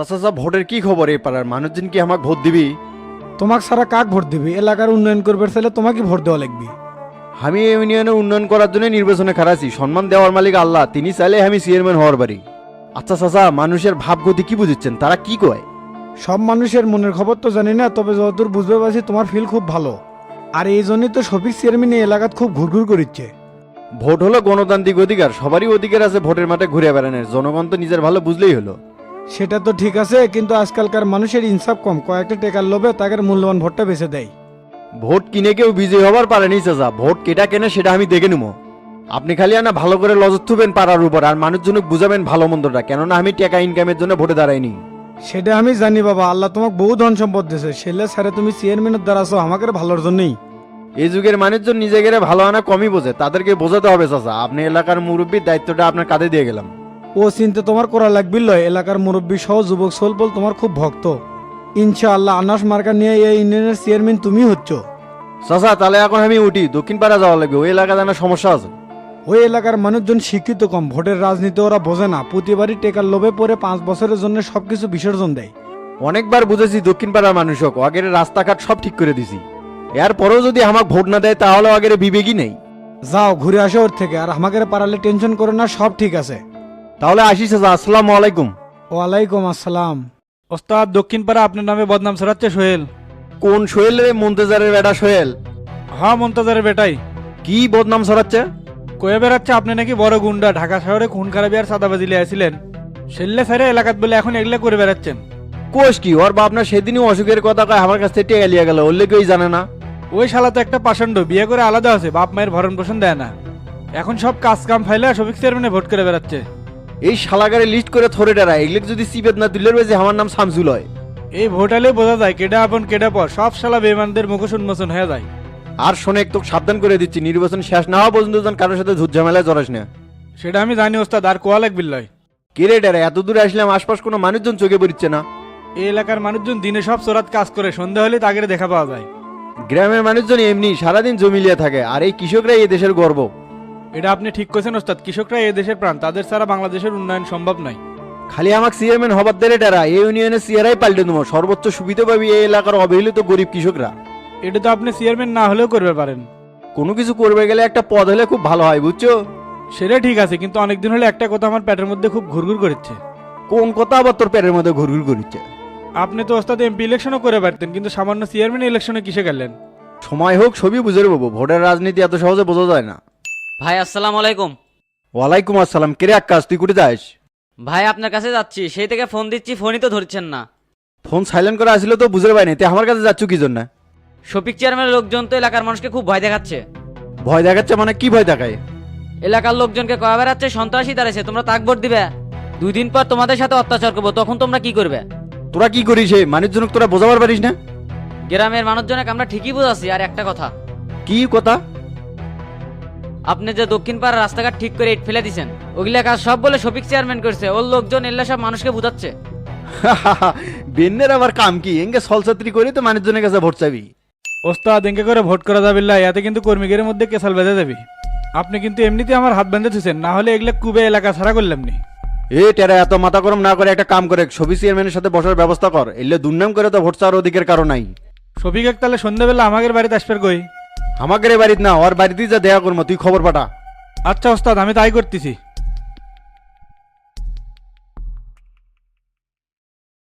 তাছাড়া ভোটের কি খবর? এই পাড়ার মানুষজন কি আমাকে ভোট দিবি? তোমাকে সারা কাক ভোট দিবি? এলাকার উন্নয়ন করবে চাইলে তোমাকে ভোট দেওয়া লাগবে। আমি এই ইউনিয়নের উন্নয়ন করার জন্য নির্বাচনে খারাছি। সম্মান দেওয়ার মালিক আল্লাহ, তিনি চাইলে আমি চেয়ারম্যান হওয়ার পারি। আচ্ছা চাচা, মানুষের ভাবগতি কি বুঝেছেন? তারা কি কয়? সব মানুষের মনের খবর তো জানি না, তবে যতদূর বুঝতে পারছি তোমার ফিল খুব ভালো। আর এই জন্যই তো শফিক চেয়ারম্যান এই এলাকাত খুব ঘুরঘুর করিচ্ছে। ভোট হলো গণতান্ত্রিক অধিকার, সবারই অধিকার আছে ভোটের মাঠে ঘুরে বেড়ানোর। জনগণ তো নিজের ভালো বুঝলেই হলো। সেটা তো ঠিক আছে, কিন্তু আজকালকার মানুষের ইনসাফ কম, কয়েকটা টেকার লোভে তাকে মূল্যবান ভোটটা বেছে দেয়। ভোট কিনে কেউ বিজয়ী হবার পারেনি চাচা, ভোট কেটা কেনে সেটা আমি দেখে নেবো। আপনি খালি আনা ভালো করে লজত থুবেন পাড়ার উপর, আর মানুষজনক বুঝাবেন ভালো মন্দটা, কেননা আমি টাকা ইনকামের জন্য ভোটে দাঁড়াইনি। সেটা আমি জানি বাবা, আল্লাহ তোমাকে বহু ধন সম্পদ দিয়েছে, সেলে স্যারে তুমি চেয়ারম্যানের দ্বারা আছো আমাকে ভালোর জন্যই। এই যুগের মানুষজন নিজেকে ভালো আনা কমই বোঝে, তাদেরকে বোঝাতে হবে চাচা। আপনি এলাকার মুরব্বীর দায়িত্বটা আপনার কাঁধে দিয়ে গেলাম। ও চিন্তা তোমার করা লাগবে লয়, এলাকার মুরব্বী সহ যুবক সোলপল তোমার খুব ভক্ত। ইনশাআল্লাহ আনাস মার্কা নিয়ে এই ইউনিয়নের চেয়ারম্যান তুমি হচ্ছ। চাচা তাহলে এখন আমি উঠি, দক্ষিণ পাড়া যাওয়া লাগবে, ওই এলাকা জানা সমস্যা আছে। ওই এলাকার মানুষজন শিক্ষিত কম, ভোটের রাজনীতি ওরা বোঝে না, প্রতিবারই টেকার লোভে পড়ে 5 বছরের জন্য সবকিছু বিসর্জন দেয়। অনেকবার বুঝেছি দক্ষিণ পাড়ার মানুষ হোক, আগের রাস্তাঘাট সব ঠিক করে দিছি। এরপরেও যদি আমাকে ভোট না দেয় তাহলে আগের বিবেকই নেই। যাও ঘুরে আসো ওর থেকে, আর আমাকে পারালে টেনশন করো না, সব ঠিক আছে। তাহলে আসি চাচা, আসসালামু আলাইকুম। ওয়ালাইকুম আসসালাম। ওস্তাদ, দক্ষিণ পাড়া আপনার নামে বদনাম ছড়াচ্ছে সোহেল। কোন সোহেল রে? মন্তেজারের বেটা সোহেল? হ্যাঁ, মন্তাজারের বেটাই। কি বদনাম ছড়াচ্ছে? কয়ে বেড়াচ্ছে আপনি নাকি বড় গুন্ডা, ঢাকা শহরে খুন খারাপি আর সাদাবাজি লিয়েছিলেন। সেল্লে ফেরে এলাকাত বলে এখন এগুলা করে বেড়াচ্ছেন। কোষ কি ওর বাপ? না সেদিনই অসুখের কথা কয় আমার কাছ থেকে টেকা লিয়ে গেল, ওর কেউই জানে না। ওই শালা তো একটা পাষণ্ড, বিয়ে করে আলাদা আছে, বাপ মায়ের ভরণ পোষণ দেয় না। এখন সব কাজ কাম ফাইলে শফিক চেয়ারম্যানে ভোট করে বেড়াচ্ছে। এই শালাগারে লিস্ট করে থরে ডেরা, এগুলো যদি সিবেদ না তুলে রয়েছে আমার নাম শামসুল হয়। এই ভোট আলে বোঝা যায় কেডা আপন কেডা পর, সব শালা বেমানদের মুখোশ উন্মোচন হয়ে যায়। আর শোনে, একটু সাবধান করে দিচ্ছি, নির্বাচন শেষ না হওয়া পর্যন্ত যেন কারোর সাথে ঝুট ঝামেলায় জড়াস না। সেটা আমি জানি ওস্তাদ, আর কোয়া লাগবিল লয়। কে রে ডেরা? এত দূরে আসলাম, আশপাশ কোনো মানুষজন চোখে পড়ছে না। এই এলাকার মানুষজন দিনে সব চোরাত কাজ করে, সন্ধ্যা হলে তাগের দেখা পাওয়া যায়। গ্রামের মানুষজন এমনি সারাদিন জমিলিয়া থাকে, আর এই কৃষকরাই এই দেশের গর্ব। এটা আপনি ঠিক করেছেন ওস্তাদ, কৃষকরা এই দেশের প্রাণ, তাদের ছাড়া বাংলাদেশের উন্নয়ন সম্ভব নয়। খালি আমাকে চেয়ারম্যান হবার দেরে ডেরা, এই ইউনিয়নের চেয়ারাই পাল্টে দেবো, সর্বোচ্চ সুবিধা পাবি এই এলাকার অবহেলিত গরিব কৃষকরা। এটা তো আপনি চেয়ারম্যান না হলেও করবে পারেন। কোনো কিছু করবে গেলে একটা পদ হলে খুব ভালো হয়, বুঝছো? সেটা ঠিক আছে, কিন্তু অনেকদিন হলে একটা কথা আমার পেটের মধ্যে খুব ঘুরঘুর করছে। কোন কথা আবার তোর পেটের মধ্যে ঘুরঘুর করছে? আপনি তো ওস্তাদ এমপি ইলেকশনও করে পারতেন, কিন্তু সামান্য চেয়ারম্যান ইলেকশনে কিসে গেলেন? সময় হোক সবই বুঝে নেবো, ভোটের রাজনীতি এত সহজে বোঝা যায় না। ভাই আসসালামু আলাইকুম। ওয়ালাইকুম আসসালাম। কে রে আকাশ, তুই কোথায় যাস? ভাই আপনার কাছে যাচ্ছি, সেই থেকে ফোন দিচ্ছি, ফোনই তো ধরছেন না। ফোন সাইলেন্ট করে আসলে তো বুঝতে পারিনি, তুই আমার কাছে যাচ্ছ কি জন্য? শফিক চেয়ারম্যানের লোকজন তো এলাকার মানুষকে খুব ভয় দেখাচ্ছে। ভয় দেখাচ্ছে মানে কি ভয় দেখায়? এলাকার লোকজনকে কয়া বেড়াচ্ছে সন্ত্রাসী দাঁড়াইছে, তোমরা তাক ভোট দিবে, 2 দিন পর তোমাদের সাথে অত্যাচার করবো, তখন তোমরা কি করবে? তোরা কি করিস? হে মানুষজনক তোরা বোঝাবার পারিস না? গ্রামের মানুষজনকে আমরা ঠিকই বোঝাচ্ছি। আর একটা কথা, কি কথা? আপনি যে দক্ষিণ পাড়ার রাস্তাঘাট ঠিক করে ইট ফেলে দিছেন, ওগুলা কাজ সব বলে শফিক চেয়ারম্যান করছে, ওর লোকজন এল্লা সব মানুষকে বুঝাচ্ছে। বেন্নের আবার কাম কি? এঙ্গে সলসাত্রী করে তো মানুষজনের কাছে ভোট চাবি? ওস্তাদ এঙ্কে করে ভোট করা যাবে না, এতে কিন্তু কর্মীদের মধ্যে কেসাল বেঁধে যাবে। আপনি কিন্তু এমনিতে আমার হাত বেঁধে দিচ্ছেন, না হলে এগুলো কুবে এলাকা ছাড়া করলাম নি। এ টেরা, এত মাথা গরম না করে একটা কাম করে সবই চেয়ারম্যানের সাথে বসার ব্যবস্থা কর, এলে দুর্নাম করে তো ভোট চাওয়ার অধিকার কারো নাই। শফিক এক তাহলে সন্ধ্যাবেলা আমাদের বাড়িতে আসবে কই? আমাকে বাড়িতে না, ওর বাড়িতেই যা দেয়া করবো, তুই খবর পাঠা। আচ্ছা ওস্তাদ, আমি তাই করতেছি।